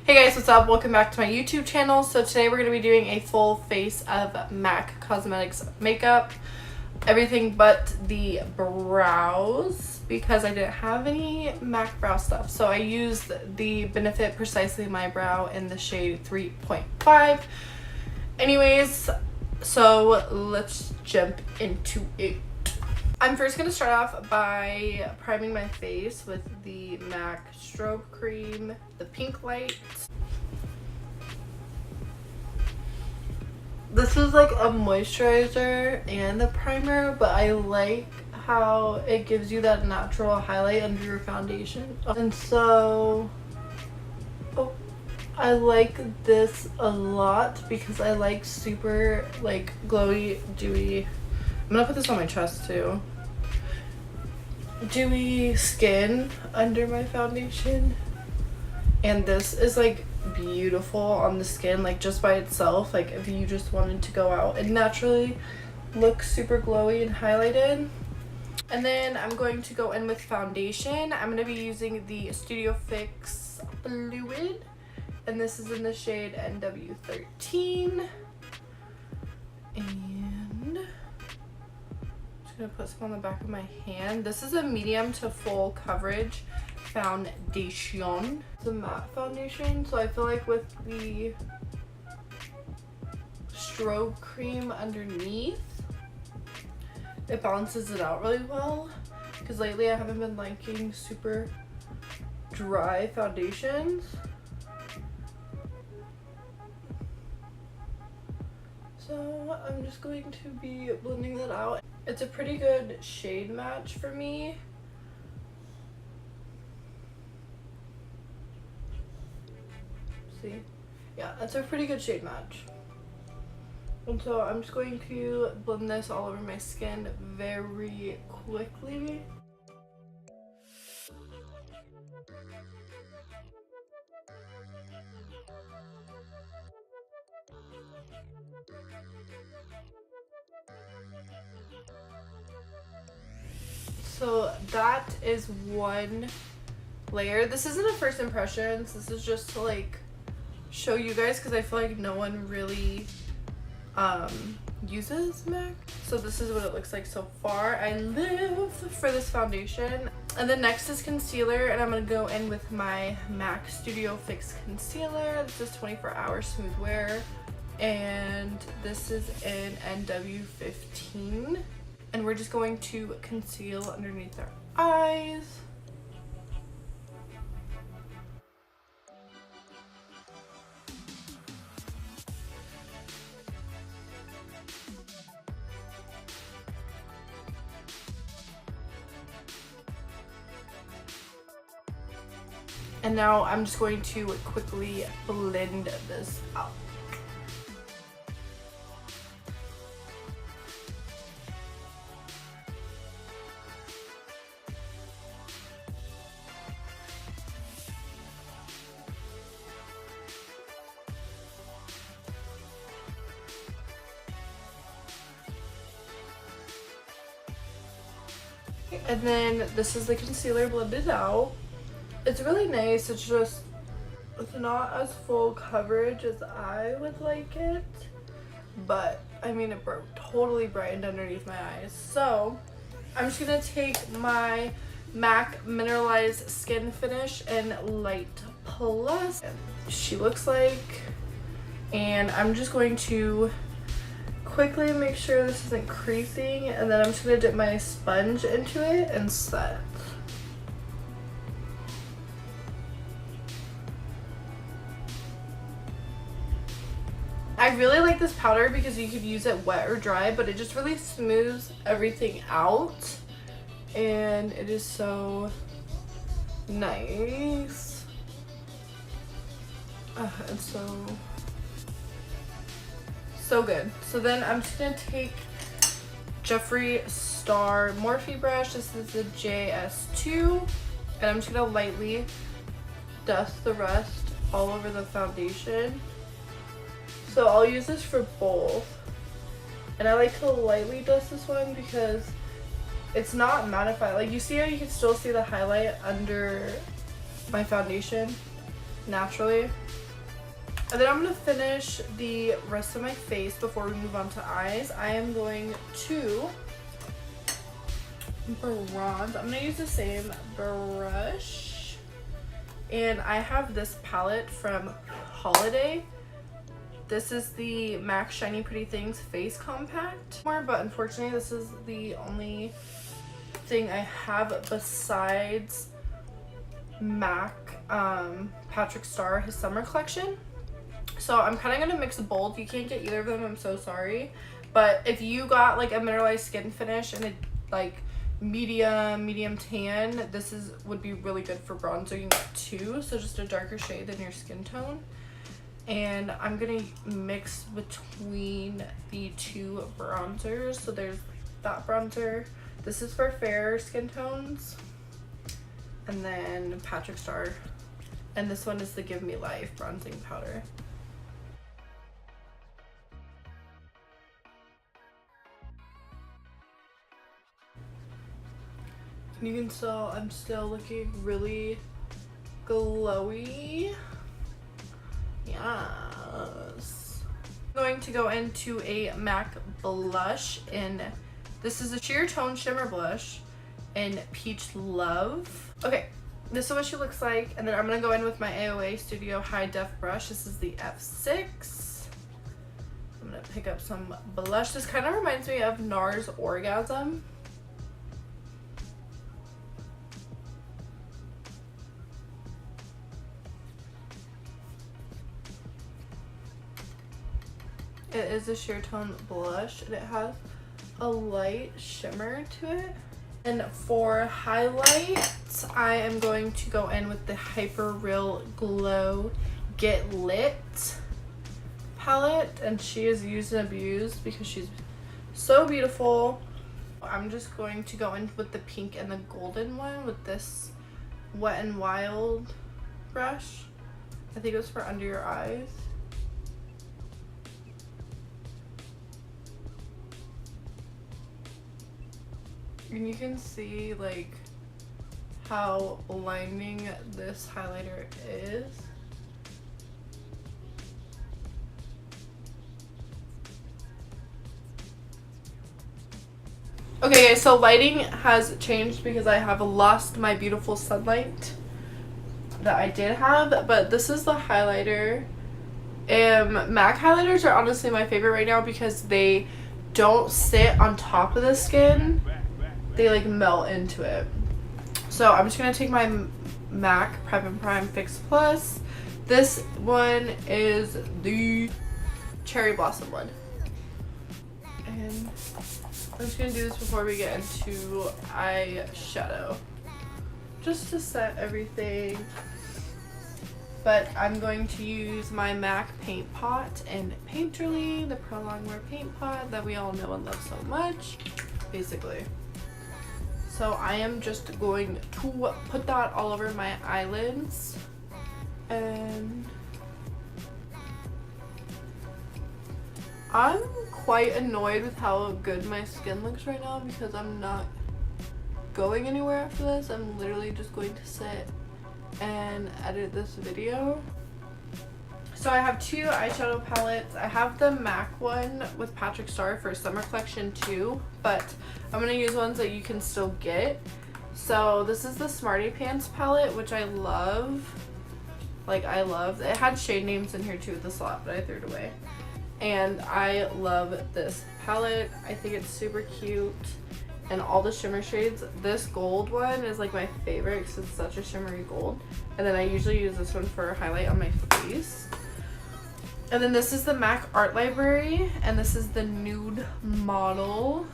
Hey guys, what's up? Welcome back to my YouTube channel. So today we're going to be doing a full face of MAC Cosmetics makeup. Everything but the brows because I didn't have any MAC brow stuff. So I used the Benefit Precisely My Brow in the shade 3.5. Anyways, so let's jump into it. I'm first going to start off by priming my face with the MAC Strobe Cream, the Pink Light. This is like a moisturizer and the primer, but I like how it gives you that natural highlight under your foundation. And so, I like this a lot because I like super like glowy, dewy. I'm gonna put this on my chest too. Dewy skin under my foundation. And this is like beautiful on the skin, like just by itself. Like if you just wanted to go out and naturally look super glowy and highlighted. And then I'm going to go in with foundation. I'm going to be using the Studio Fix Fluid. And this is in the shade NW13. And gonna put some on the back of my hand. This is a medium to full coverage foundation. It's a matte foundation, so I feel like with the strobe cream underneath, it balances it out really well. Because lately I haven't been liking super dry foundations. So I'm just going to be blending that out. It's a pretty good shade match for me. See? Yeah, that's a pretty good shade match. And so I'm just going to blend this all over my skin very quickly. So that is one layer. This isn't a first impressions. This is just to like show you guys because I feel like no one really uses MAC. So this is what it looks like so far. I live for this foundation. And then next is concealer, and I'm going to go in with my MAC Studio Fix Concealer. This is 24 Hour Smooth Wear, and this is in NW15. And we're just going to conceal underneath our eyes. And now I'm just going to quickly blend this out. And then this is the concealer blended out. It's really nice. It's not as full coverage as I would like it, but I mean it totally brightened underneath my eyes. So I'm just gonna take my MAC Mineralized Skin Finish in Light Plus. She looks like, and I'm just going to quickly make sure this isn't creasing, and then I'm just gonna dip my sponge into it and set. I really like this powder because you could use it wet or dry, but it just really smooths everything out, and it is so nice. It's so good. So then I'm just gonna take Jeffree Star Morphe brush. This is the JS2, and I'm just gonna lightly dust the rest all over the foundation. So I'll use this for both, and I like to lightly dust this one because it's not mattified. Like, you see how you can still see the highlight under my foundation? naturally. And then I'm going to finish the rest of my face before we move on to eyes. I am going to bronze. I'm going to use the same brush. And I have this palette from Holiday. This is the MAC Shiny Pretty Things Face Compact. But unfortunately, this is the only thing I have besides MAC Patrick Star, his summer collection. So I'm kind of going to mix both. You can't get either of them. I'm so sorry. But if you got like a mineralized skin finish and a like medium tan, this would be really good for bronzer. You can get two, so just a darker shade than your skin tone. And I'm going to mix between the two bronzers. So there's that bronzer. This is for fair skin tones. And then Patrick Star. And this one is the Give Me Life bronzing powder. You can tell I'm still looking really glowy. Yes. I'm going to go into a MAC blush in, this is a sheer tone shimmer blush in Peach Love. Okay, this is what she looks like. And then I'm going to go in with my AOA Studio High Def brush. This is the F6. I'm going to pick up some blush. This kind of reminds me of NARS Orgasm. It is a sheer tone blush and it has a light shimmer to it. And for highlights, I am going to go in with the Hyper Real Glow Get Lit palette, and she is used and abused because she's so beautiful. I'm just going to go in with the pink and the golden one with this Wet n Wild brush. I think it was for under your eyes. And you can see like how blinding this highlighter is. Okay guys, so lighting has changed because I have lost my beautiful sunlight that I did have, but this is the highlighter. MAC highlighters are honestly my favorite right now because they don't sit on top of the skin. They like melt into it. So I'm just gonna take my MAC Prep and Prime Fix Plus. This one is the Cherry Blossom one. And I'm just gonna do this before we get into eyeshadow. Just to set everything. But I'm going to use my MAC Paint Pot and Painterly, the Pro Longwear Paint Pot that we all know and love so much, basically. So I am just going to put that all over my eyelids, and I'm quite annoyed with how good my skin looks right now because I'm not going anywhere after this. I'm literally just going to sit and edit this video. So I have two eyeshadow palettes. I have the MAC one with Patrick Star for summer collection too, but I'm going to use ones that you can still get. So this is the Smarty Pants palette, which I love. Like, I love. It had shade names in here too at the slot, but I threw it away. And I love this palette. I think it's super cute. And all the shimmer shades. This gold one is like my favorite because it's such a shimmery gold. And then I usually use this one for a highlight on my face. And then this is the MAC Art Library, and this is the nude model.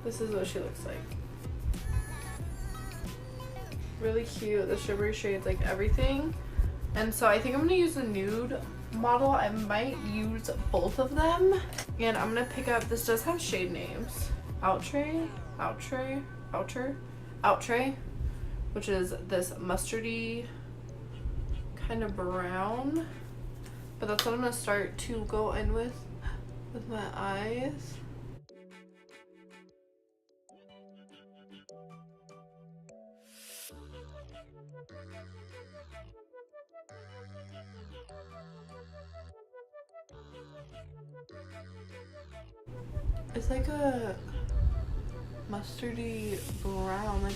This is what she looks like. Really cute, the shimmery shades, like everything. And so I think I'm gonna use the nude model. I might use both of them. And I'm gonna pick up, this does have shade names. Outre, which is this mustardy kind of brown, but that's what I'm gonna start to go in with my eyes. It's like a mustardy brown,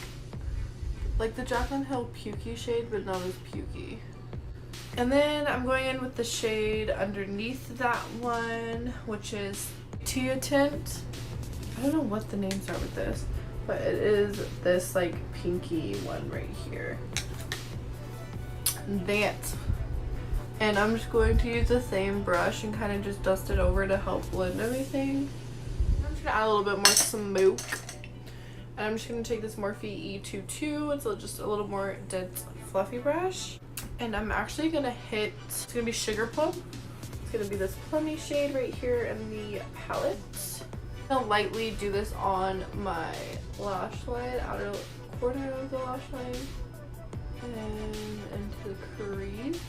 like the Jaclyn Hill Pukey shade, but not as pukey. And then I'm going in with the shade underneath that one, which is Tia Tint. I don't know what the names are with this, but it is this like pinky one right here. That. And I'm just going to use the same brush and kind of just dust it over to help blend everything. I'm just gonna add a little bit more smoke. And I'm just gonna take this Morphe E22. It's just a little more dense, fluffy brush. And I'm actually gonna hit, it's gonna be Sugar Plum. It's gonna be this plummy shade right here in the palette. I'm gonna lightly do this on my lash line, outer corner of the lash line, and into the crease.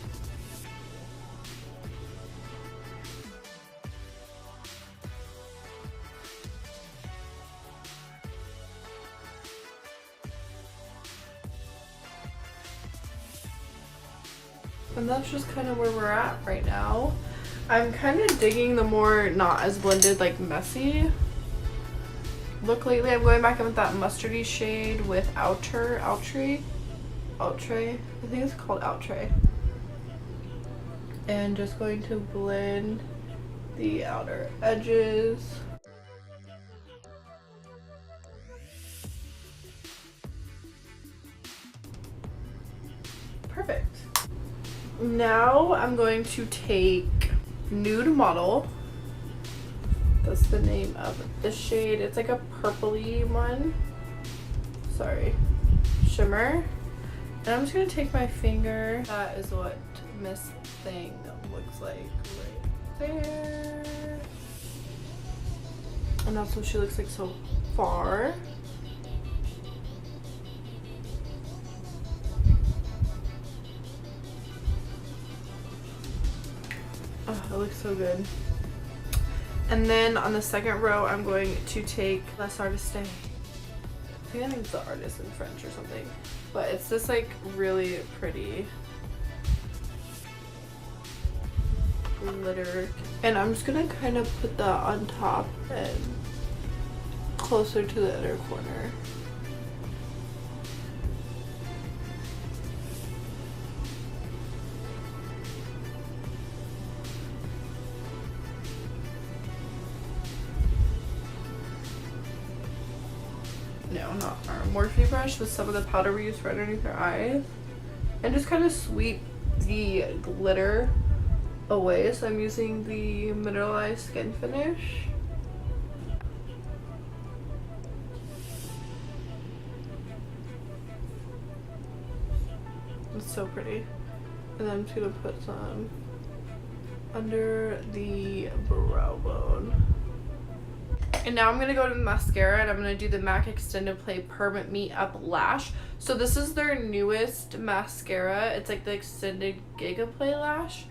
And that's just kind of where we're at right now. I'm kind of digging the more not as blended, like messy look lately. I'm going back in with that mustardy shade with Outre. I think it's called Outre. And just going to blend the outer edges. Perfect. Now I'm going to take Nude Model. That's the name of the shade. It's like a purpley one. Sorry. Shimmer. And I'm just going to take my finger. That is what Miss Thing looks like right there. And that's what she looks like so far. Oh, it looks so good. And then on the second row, I'm going to take Les Artistes. I think it's the artist in French or something. But it's this like really pretty glitter. And I'm just gonna kind of put that on top and closer to the inner corner. No, not our Morphe brush, with some of the powder we used for underneath our eyes, and just kind of sweep the glitter away. So I'm using the Mineralized Skin Finish. It's so pretty. And then I'm just gonna put some under the brow bone. And now I'm going to go to the mascara, and I'm going to do the MAC Extended Play Permanent Me Up Lash. So this is their newest mascara. It's like the Extended Giga Play Lash.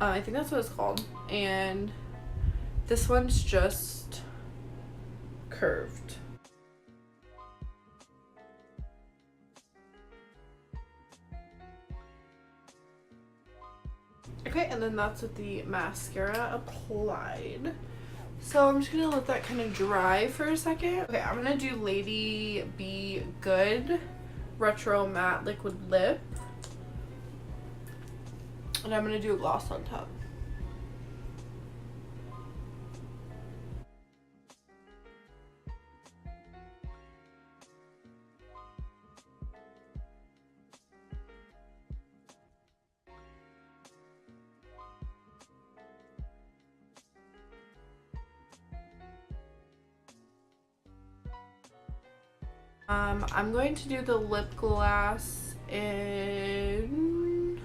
I think that's what it's called. And this one's just curved. Okay, and then that's with the mascara applied. So I'm just gonna let that kind of dry for a second. Okay, I'm gonna do Lady Be Good Retro Matte Liquid Lip. And I'm gonna do a gloss on top. I'm going to do the lip gloss in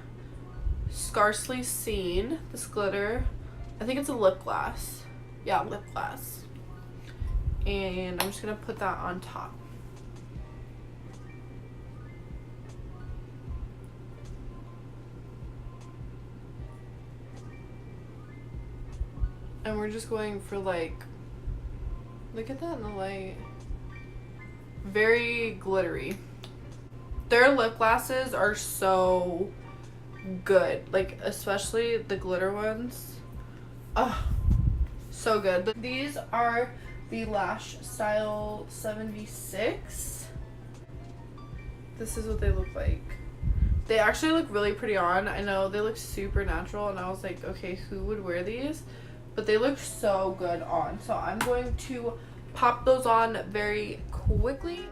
Scarcely Seen, this glitter. I think it's a lip gloss. Yeah, lip gloss. And I'm just going to put that on top. And we're just going for like, look at that in the light. Very glittery. Their lip glosses are so good, like especially the glitter ones. Oh, So good. These are the Lash Style 76. This is what they look like. They actually look really pretty on. I know they look super natural and I was like, okay, who would wear these? But they look so good on. So I'm going to pop those on very quickly.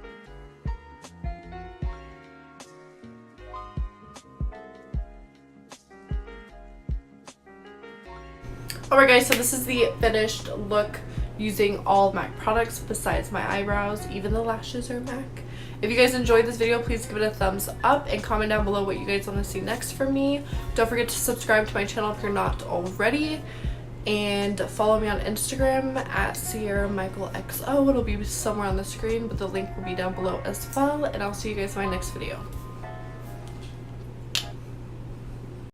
Alright guys, so this is the finished look using all MAC products besides my eyebrows. Even the lashes are MAC. If you guys enjoyed this video, please give it a thumbs up and comment down below what you guys want to see next from me. Don't forget to subscribe to my channel if you're not already. And follow me on Instagram at SierraMichaelXO. It'll be somewhere on the screen, but the link will be down below as well. And I'll see you guys in my next video.